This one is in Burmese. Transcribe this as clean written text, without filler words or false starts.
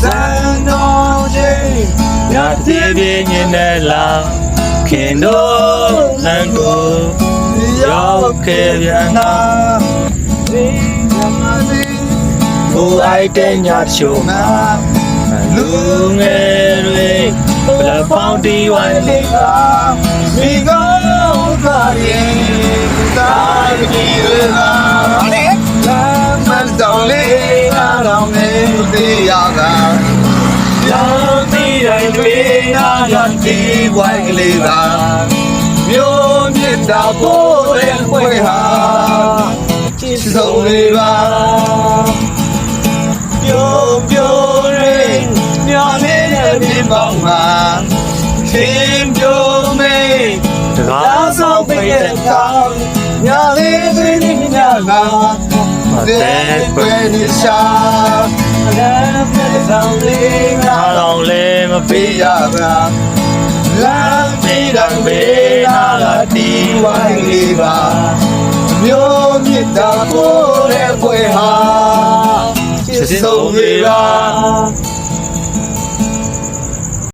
စံတော်ချင်းညတိပြင်းနေလားခင်တို့လမ်းကိုရောက်ခဲ့ပြန်နာဒီကမလေးဘိုးအိုက်တဲ့ညချိုမှာလူငယ်တွေဘလဖောင်းတီဝိုင်းလေးကမိကောင်းပါရဲ့တာကြီးရလာလေလမ်းမတော်လေးကတော့မင်းသိရတာရောင်းပြီးတိုင်းတွေနာရတီဝိုင်းကလေးကမျိုးမြစ်တာပိုးတဲ့ခွေဟာချစ်ဆုံးလေးပါပြိုပြိုရင်းညလေးနဲ့ပြပေါင်းမှာချင်းပြိုမေးတကားဆောင်ပိတ်တဲ့ကောင်းညလေးတွေညလာတဲ့ပွင့်နေရှာလည်းပြတဲ့ဆောင်လေးငါတော့လည်းမပေးရပါလမ်းပြီးတော့မေးနာလာတီဝိုင်းလေးပါမျိုးမြစ်တာပိုးတဲ့ပွေဟာချစ်ဆုံးလေးပါ